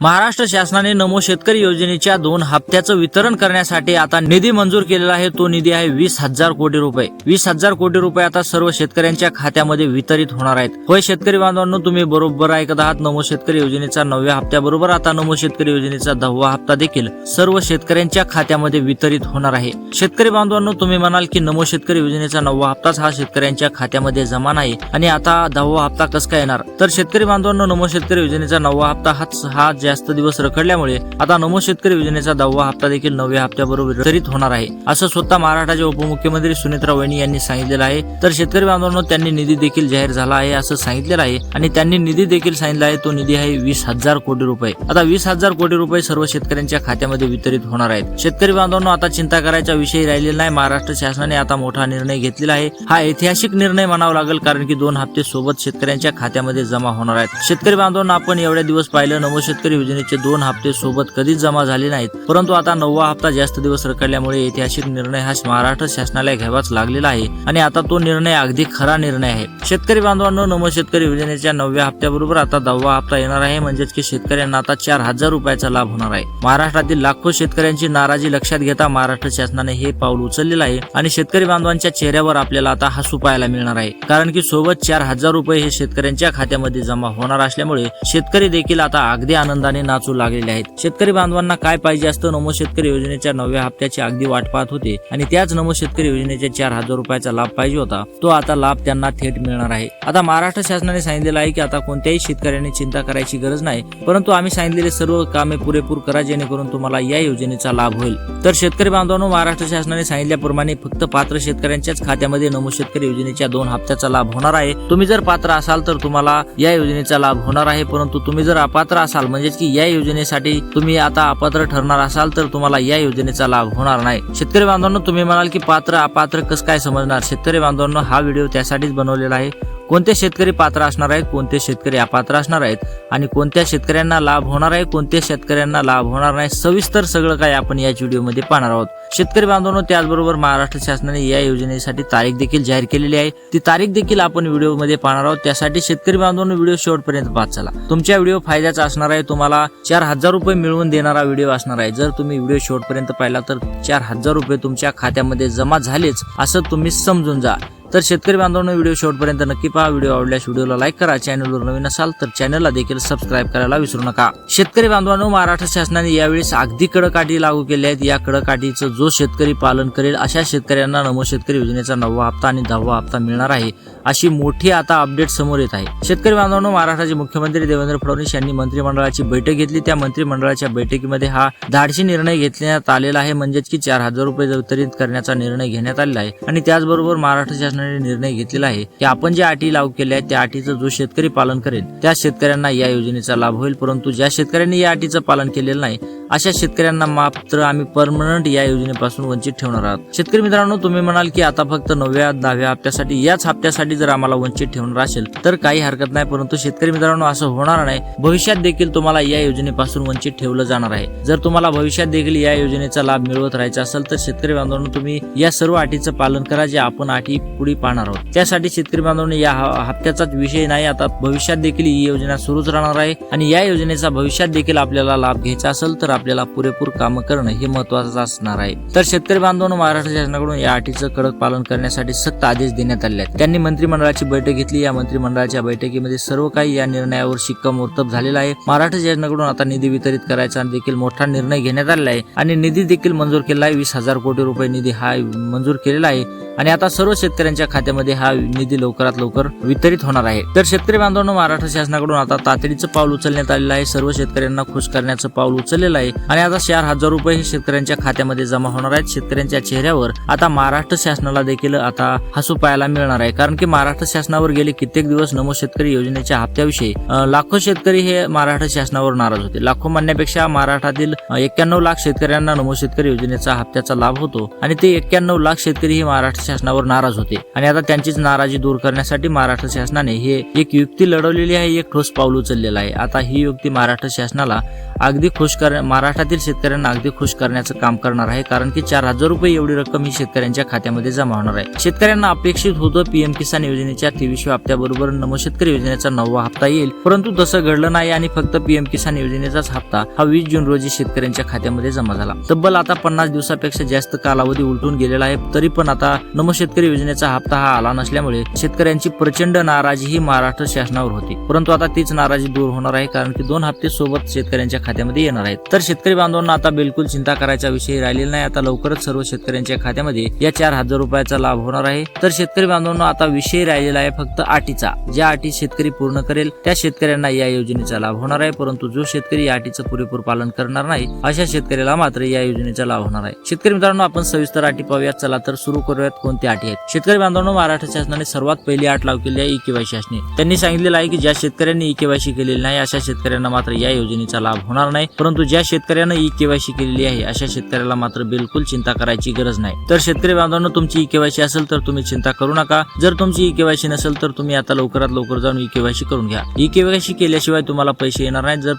महाराष्ट्र शासनाने नमो शेतकरी योजनेच्या 2 हप्त्याचं वितरण करण्यासाठी आता निधी मंजूर केलेला आहे। तो निधी आहे 20,000 कोटी रुपये। 20,000 कोटी रुपये आता सर्व शेतकऱ्यांच्या खात्यामध्ये वितरित होणार आहेत। होय शेतकरी बांधवांनो, तुम्ही बरोबर ऐकत आहात। नमो शेतकरी योजनेचा 9व्या हप्त्याबरोबर आता नमो शेतकरी योजनेचा 10वा हप्ता देखील सर्व शेतकऱ्यांच्या खात्यामध्ये वितरित होणार आहे। शेतकरी बांधवांनो, तुम्ही म्हणाल की नमो शेतकरी योजनेचा 9वा हप्ताच हा शेतकऱ्यांच्या खात्यामध्ये जमा नाही आणि आता 10वा हप्ता कसं काय येणार? तर शेतकरी बांधवांनो, नमो शेतकरी योजनेचा 9वा हप्ता हा जास्त दिवस रखडल्यामुळे आता नमो शेतकरी योजनेचा 10वा हप्ता देखील 9व्या हप्त्याबरोबर वितरित होणार आहे, असं स्वतः महाराष्ट्राचे उपमुख्यमंत्री सुनेत्रा वहिनी यांनी सांगितलेलं आहे। तर शेतकरी बांधवांनो, त्यांनी निधी देखील जाहीर झाला आहे असं सांगितलेलं आहे आणि त्यांनी निधी देखील सांगितला आहे। तो निधी आहे 20,000 कोटी रुपये। आता 20,000 कोटी रुपये सर्व शेतकऱ्यांच्या खात्यामध्ये वितरित होणार आहेत। शेतकरी बांधवांनो, आता चिंता करायचा विषय राहिलेला नाही। महाराष्ट्र शासनाने आता मोठा निर्णय घेतलेला आहे। हा ऐतिहासिक निर्णय म्हणावा लागेल, कारण की 2 हप्ते सोबत शेतकऱ्यांच्या खात्यामध्ये जमा होणार आहेत। शेतकरी बांधवांनो, आपण एवढ्या दिवस पाहिलं नमो शेतकरी योजनेचे 2 हप्ते सोबत कधीच जमा झाले नाहीत, परंतु आता 9वा हप्ता जास्त दिवस रखडल्यामुळे ऐतिहासिक निर्णय हा महाराष्ट्र शासनाला घ्यावाच लागलेला आहे आणि आता तो निर्णय अगदी खरा निर्णय आहे। शेतकरी बांधवांनो, नमो शेतकरी योजनेच्या 9व्या हप्त्याबरोबर आता 10वा हप्ता येणार आहे, म्हणजेच की शेतकऱ्यांना आता 4,000 रुपयाचा लाभ होणार आहे। महाराष्ट्रातील लाखो शेतकऱ्यांची नाराजी लक्षात घेता महाराष्ट्र शासनाने हे पाऊल उचललेलं आहे आणि शेतकरी बांधवांच्या चेहऱ्यावर आपल्याला आता हसू पाहायला मिळणार आहे, कारण की सोबत 4,000 रुपये हे शेतकऱ्यांच्या खात्यामध्ये जमा होणार असल्यामुळे शेतकरी देखील आता अगदी आनंदाने नाचू लागलेले आहेत। शेतकरी बांधवांना काय पाहिजे असतं? नमो शेतकरी योजनेच्या 9व्या हप्त्याची अगदी वाट पाहत होते आणि त्याच नमो शेतकरी योजनेच्या 4,000 रुपयाचा लाभ पाहिजे होता, तो आता लाभ त्यांना थेट मिळणार आहे। आता महाराष्ट्र शासनाने सांगितलेलं आहे की आता कोणत्याही शेतकऱ्यांनी चिंता करायची गरज नाही, परंतु आम्ही सांगितलेले सर्व कामे पुरेपूर करा जेणेकरून तुम्हाला या योजनेचा लाभ होईल। तर शेतकरी बांधवांनो, महाराष्ट्र शासनाने सांगितल्याप्रमाणे फक्त पात्र शेतकऱ्यांच्याच खात्यामध्ये नमो शेतकरी योजनेच्या 2 हप्त्याचा लाभ होणार आहे। तुम्ही जर पात्र असाल तर तुम्हाला या योजनेचा लाभ होणार आहे, परंतु तुम्ही जर अपात्र असाल, म्हणजेच की या योजनेसाठी तुम्ही आता अपात्र ठरणार असाल तर तुम्हाला या योजनेचा लाभ होणार नाही। शेतकरी बांधवांनो, तुम्ही म्हणाल की पात्र अपात्र कसं काय समजणार? शेतकरी बांधवांनो, हा व्हिडिओ त्यासाठीच बनवलेला आहे। कोणते शेतकरी पात्र असणार आहेत, कोणते शेतकरी अपात्र असणार आहेत आणि कोणत्या शेतकऱ्यांना लाभ होणार आहे, कोणत्या शेतकऱ्यांना लाभ होणार नाही, सविस्तर सगळं काय आपण याच व्हिडिओमध्ये पाहणार आहोत। शेतकरी बांधवांनो, त्याचबरोबर महाराष्ट्र शासनाने या योजनेसाठी तारीख देखील जाहीर केलेली आहे, ती तारीख देखील आपण व्हिडिओमध्ये पाहणार आहोत। त्यासाठी शेतकरी बांधवांनो, व्हिडिओ शेवटपर्यंत पाहत चला। तुमच्या व्हिडिओ फायद्याचा असणार आहे, तुम्हाला 4,000 रुपये मिळवून देणारा व्हिडिओ असणार आहे। जर तुम्ही व्हिडिओ शेवटपर्यंत पाहिला तर 4,000 रुपये तुमच्या खात्यामध्ये जमा झालेच असं तुम्ही समजून जा। तर शेतकरी बांधवांनो, व्हिडिओ शेवटपर्यंत नक्की पहा। व्हिडिओ आवडल्यास व्हिडिओला लाईक करा, चॅनलवर नवीन असाल तर चॅनलला देखील सबस्क्राईब करायला विसरू नका। शेतकरी बांधवांनो, महाराष्ट्र शासनाने यावेळेस अगदी कडक अटी लागू केल्या आहेत। या कडक अटीचं जो शेतकरी पालन करेल अशा शेतकऱ्यांना नमो शेतकरी योजनेचा 9वा हप्ता आणि 10वा हप्ता मिळणार आहे, अशी मोठी आता अपडेट समोर येत आहे। शेतकरी बांधवांनो, महाराष्ट्राचे मुख्यमंत्री देवेंद्र फडणवीस यांनी मंत्रिमंडळाची बैठक घेतली। त्या मंत्रिमंडळाच्या बैठकीमध्ये हा धाडसी निर्णय घेण्यात आलेला आहे, म्हणजेच की 4,000 रुपये वितरित करण्याचा निर्णय घेण्यात आलेला आहे आणि त्याचबरोबर महाराष्ट्र शासनाने निर्णय घेतलेला आहे की आपण ज्या अटी लागू केल्या आहेत त्या अटीचं जो शेतकरी पालन करेल त्या शेतकऱ्यांना या योजनेचा लाभ होईल, परंतु ज्या शेतकऱ्यांनी या अटीचं पालन केलेलं नाही अशा शेतकऱ्यांना मात्र आम्ही परमनंट या योजनेपासून वंचित ठेवणार आहोत। शेतकरी मित्रांनो, तुम्ही म्हणाल की आता फक्त 9व्या 10व्या हप्त्यासाठी याच हप्त्यासाठी जर आम्हाला वंचित ठेवणार असेल तर काही हरकत नाही, परंतु शेतकरी मित्रांनो, असं होणार नाही। भविष्यात देखील तुम्हाला या योजनेपासून वंचित ठेवलं जाणार आहे। जर तुम्हाला भविष्यात देखील या योजनेचा लाभ मिळवत राहायचा असेल तर शेतकरी बांधवांनो, तुम्ही या सर्व अटीचं पालन करा जे आपण अटी पुढे पाहणार आहोत। त्यासाठी शेतकरी बांधवांनो, या हप्त्याचाच विषय नाही, आता भविष्यात देखील ही योजना सुरूच राहणार आहे आणि या योजनेचा भविष्यात देखील आपल्याला लाभ घ्यायचा असेल तर आपल्याला पुरेपूर काम करणं हे महत्त्वाचं असणार आहे। तर शेतकरी बांधवांनो, महाराष्ट्र शासनाकडून या अटीचं कडक पालन करण्यासाठी सक्त आदेश देण्यात आले आहेत। त्यांनी मंत्रिमंडळाची बैठक घेतली। या मंत्रिमंडळाच्या बैठकीमध्ये सर्व काही या निर्णयावर शिक्कामोर्तब झालेला आहे। महाराष्ट्र शासनाकडून आता निधी वितरित करायचा देखील मोठा निर्णय घेण्यात आलेला आहे आणि निधी देखील मंजूर केला आहे। 20,000 कोटी रुपये निधी हा मंजूर केलेला आहे आणि आता सर्व शेतकऱ्यांच्या खात्यामध्ये हा निधी लवकरात लवकर वितरित होणार आहे। तर शेतकरी बांधवांनो, महाराष्ट्र शासनाकडून आता तातडीचं पाऊल उचलण्यात आलेलं आहे। सर्व शेतकऱ्यांना खुश करण्याचं पाऊल उचललेलं आहे आणि आता 4,000 रुपये हे शेतकऱ्यांच्या खात्यामध्ये जमा होणार आहेत। शेतकऱ्यांच्या चेहऱ्यावर आता महाराष्ट्र शासनाला देखील आता हसू पाहायला मिळणार आहे, कारण की महाराष्ट्र शासनावर गेले कित्येक दिवस नमो शेतकरी योजनेच्या हप्त्याविषयी लाखो शेतकरी हे महाराष्ट्र शासनावर नाराज होते। लाखो म्हणण्यापेक्षा महाराष्ट्रातील 91 लाख शेतकऱ्यांना नमो शेतकरी योजनेचा हप्त्याचा लाभ होतो आणि ते 91 लाख शेतकरी हे महाराष्ट्र शासनावर नाराज होते आणि आता त्यांचीच नाराजी दूर करण्यासाठी महाराष्ट्र शासनाने हे एक युक्ती लढवलेली आहे, एक ठोस पाऊल उचललेलं आहे। आता ही युक्ती महाराष्ट्र शासनाला अगदी महाराष्ट्रातील शेतकऱ्यांना अगदी खुश करण्याचं काम करणार आहे, कारण की 4000 रुपये एवढी रक्कम ही शेतकऱ्यांच्या खात्यामध्ये जमा होणार आहे। शेतकऱ्यांना अपेक्षित होतं पीएम किसान योजनेच्या 23व्या हप्त्याबरोबर नमो शेतकरी योजनेचा 9वा हप्ता येईल, परंतु तसं घडलं नाही आणि फक्त पीएम किसान योजनेचाच हप्ता हा 20 जून रोजी शेतकऱ्यांच्या खात्यामध्ये जमा झाला। तब्बल आता 50 दिवसापेक्षा जास्त कालावधी उलटून गेलेला आहे, तरी पण आता नमो शेतकरी योजनेचा हप्ता हा आला नसल्यामुळे शेतकऱ्यांची प्रचंड नाराजी ही महाराष्ट्र शासनावर होती, परंतु आता तीच नाराजी दूर होणार आहे, कारण की 2 हप्ते सोबत शेतकऱ्यांच्या खात्यामध्ये येणार आहेत। तर शेतकरी बांधवांना आता बिलकुल चिंता करायचा विषय राहिलेला नाही। आता लवकरच सर्व शेतकऱ्यांच्या खात्यामध्ये या 4000 रुपयाचा लाभ होणार आहे। तर शेतकरी बांधवांना आता विषय राहिलेला आहे फक्त अटीचा। ज्या अटी शेतकरी पूर्ण करेल त्या शेतकऱ्यांना या योजनेचा लाभ होणार आहे, परंतु जो शेतकरी या अटीचं पुरेपूर पालन करणार नाही अशा शेतकऱ्याला मात्र या योजनेचा लाभ होणार आहे। शेतकरी मित्रांनो, आपण सविस्तर अटी पाहूयात। चला तर सुरू करूयात कोणत्या अटी आहेत। शेतकरी बांधवांनो, महाराष्ट्र शासनाने सर्वात पहिली अट लागू केली आहे ई-केवायसी असणे। त्यांनी सांगितलेलं आहे की ज्या शेतकऱ्यांनी ई-केवायसी केलेली नाही अशा शेतकऱ्यांना मात्र या योजनेचा लाभ होणार नाही, परंतु ज्या शेतकऱ्यांना ई-केवायसी केलेली आहे अशा शेतकऱ्याला मात्र बिलकुल चिंता करायची गरज नाही। तर शेतकरी बांधवांनो, तुमची ई-केवायसी असेल तर तुम्ही चिंता करू नका। जर तुमची ई-केवायसी नसेल तर तुम्ही आता लवकरात लवकर जाऊन ई-केवायसी करून घ्या। ई-केवायसी केल्याशिवाय तुम्हाला पैसे येणार नाही। जर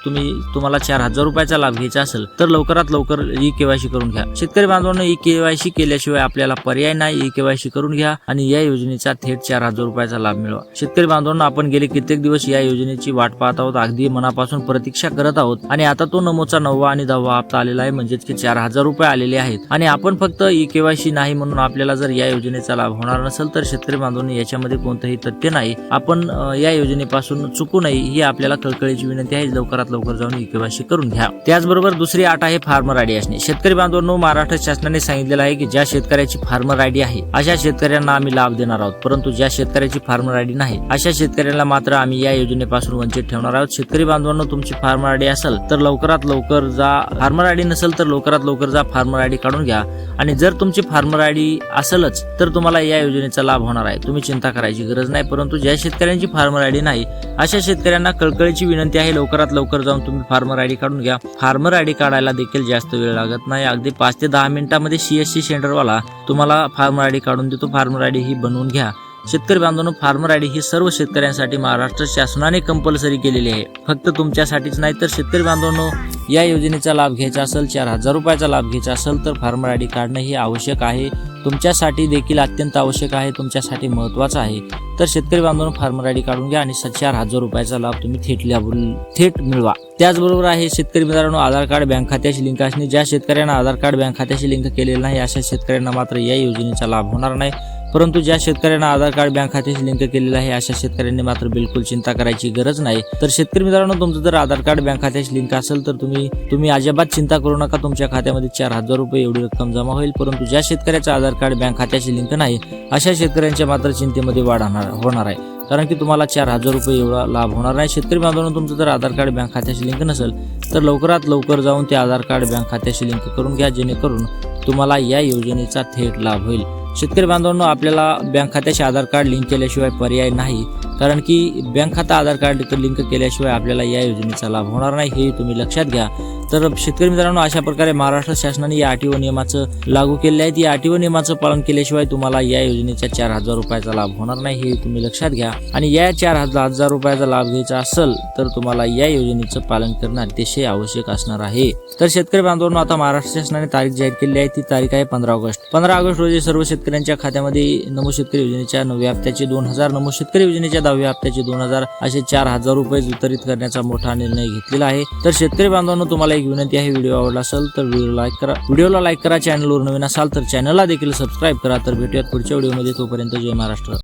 तुम्हाला 4000 रुपयाचा लाभ घ्यायचा असेल तर लवकरात लवकर ई-केवायसी करून घ्या। शेतकरी बांधवांनो, ई-केवायसी केल्याशिवाय आपल्याला पर्याय नाही, ई-केवायसी करून घ्या आणि या योजनेचा थेट 4000 रुपयाचा लाभ मिळवा। शेतकरी बांधवांनो, आपण गेले कित्येक दिवस या योजनेची वाट पाहत आहोत, अगदी मनापासून प्रतीक्षा करत आहोत आणि आता तो नमोचा 9वा आणि 10वा हप्ता आलेला आहे, म्हणजेच की 4000 रुपये आलेले आहेत आणि आपण फक्त ई-केवायसी नाही म्हणून आपल्याला जर या योजनेचा लाभ होणार नसेल तर शेतकरी बांधवांनो, याच्यामध्ये कोणतंही तथ्य नाही। आपण या योजनेपासून चुकू नये ही आपल्याला कळकळीची विनंती आहे। लवकरात लवकर जाऊन ई-केवायसी करून घ्या। त्याचबरोबर दुसरी अट आहे फार्मर आयडी असणे। शेतकरी बांधवांनो, महाराष्ट्र शासनाने सांगितलेलं आहे की ज्या शेतकऱ्याची फार्मर आयडी आहे अशा शेतकऱ्यांना आम्ही लाभ देणार आहोत, परंतु ज्या शेतकऱ्याची फार्मर आयडी नाही अशा शेतकऱ्यांना मात्र आम्ही या योजनेपासून वंचित ठेवणार आहोत। शेतकरी बांधवांनो, तुमची फार्मर आयडी असेल तर लवकरात लवकर जा, फार्मर आयडी नसेल तर लवकरात लवकर जा फार्मर आयडी काढून घ्या आणि जर तुमची फार्मर आयडी असेलच तर तुम्हाला या योजनेचा लाभ होणार आहे, तुम्ही चिंता करायची गरज नाही। परंतु ज्या शेतकऱ्यांची फार्मर आयडी नाही अशा शेतकऱ्यांना कळकळीची विनंती आहे, लवकरात लवकर जाऊन तुम्ही फार्मर आयडी काढून घ्या। फार्मर आयडी काढायला देखील जास्त वेळ लागत नाही, अगदी 5 ते 10 मिनिटांमध्ये CSC सेंटरवाला तुम्हाला फार्मर आयडी काढून देतो। फार्मर आयडी ही बनवून घ्या। शेतकरी बांधवांनो, फार्मर आयडी ही सर्व शेतकऱ्यांसाठी महाराष्ट्र शासनाने कंपल्सरी केलेली आहे, फक्त तुमच्यासाठीच नाही। तर शेतकरी बांधवांनो, या योजनेचा लाभ घ्यायचा असेल, 4000 रुपयाचा लाभ घ्यायचा असेल तर फार्मर आयडी काढणं ही आवश्यक आहे, तुमच्यासाठी देखील अत्यंत आवश्यक आहे, तुमच्यासाठी महत्त्वाचं आहे। तर शेतकरी बांधवांनो, फार्मर आयडी काढून घ्या आणि 4000 रुपयाचा लाभ तुम्ही थेट मिळवा। त्याचबरोबर आहे शेतकरी मित्रांनो, आधार कार्ड बँक खात्याशी लिंक असणे। ज्या शेतकऱ्यांना आधार कार्ड बँक खात्याशी लिंक केलेलं नाही अशा शेतकऱ्यांना मात्र या योजनेचा लाभ होणार नाही, परंतु ज्या शेतकऱ्यांना आधार कार्ड बँक खात्याशी लिंक केलेलं आहे अशा शेतकऱ्यांनी मात्र बिलकुल चिंता करायची गरज नाही। तर शेतकरी मित्रांनो, तुमचं जर आधार कार्ड बँक खात्याशी लिंक असेल तर तुम्ही अजिबात चिंता करू नका, तुमच्या खात्यामध्ये 4000 रुपये एवढी रक्कम जमा होईल। परंतु ज्या शेतकऱ्याचं आधार कार्ड बँक खात्याशी लिंक नाही अशा शेतकऱ्यांच्या मात्र चिंतेमध्ये वाढ होणार आहे, कारण की तुम्हाला 4000 रुपये एवढा लाभ होणार नाही। शेतकरी बांधवांनो, तुमचं जर आधार कार्ड बँक खात्याशी लिंक नसेल तर लवकरात लवकर जाऊन ते आधार कार्ड बँक खात्याशी लिंक करून घ्या, जेणेकरून तुम्हाला या योजनेचा थेट लाभ होईल। शेतकरी बांधवांनो, आपल्याला बँक खात्याशी आधार कार्ड लिंक केल्याशिवाय पर्याय नाही, कारण की बँक खाता आधार कार्ड लिंक केल्याशिवाय आपल्याला या योजनेचा लाभ होणार नाही, हे तुम्ही लक्षात घ्या। तर शेतकरी मित्रांनो, अशा प्रकारे महाराष्ट्र शासनाने या अटी व नियमाचं लागू केले आहेत। या अटी व नियमाचं पालन केल्याशिवाय तुम्हाला या योजनेच्या 4000 रुपयाचा लाभ होणार नाही, हे तुम्ही लक्षात घ्या। आणि या 4000 रुपयाचा लाभ घ्यायचा असेल तर तुम्हाला या योजनेचं पालन करणं अतिशय आवश्यक असणार आहे। तर शेतकरी बांधवांनो, आता महाराष्ट्र शासनाने तारीख जाहीर केली आहे, ती तारीख आहे 15 ऑगस्ट। 15 ऑगस्ट रोजी सर्व शेतकऱ्यांच्या खात्यामध्ये नमो शेतकरी योजनेच्या 9व्या हप्त्याचे 2000, नमो शेतकरी योजनेच्या 10व्या हप्त्याचे 2000 असे 4000 रुपये वितरित करण्याचा मोठा निर्णय घेतलेला आहे। तर शेतकरी बांधवांनो, तुम्हाला एक विनंती आहे, व्हिडिओ आवडला असेल तर व्हिडिओला लाईक करा, चॅनलवर नवीन असाल तर चॅनलला देखील सबस्क्राईब करा। तर भेटूयात पुढच्या व्हिडिओमध्ये, तोपर्यंत जय महाराष्ट्र।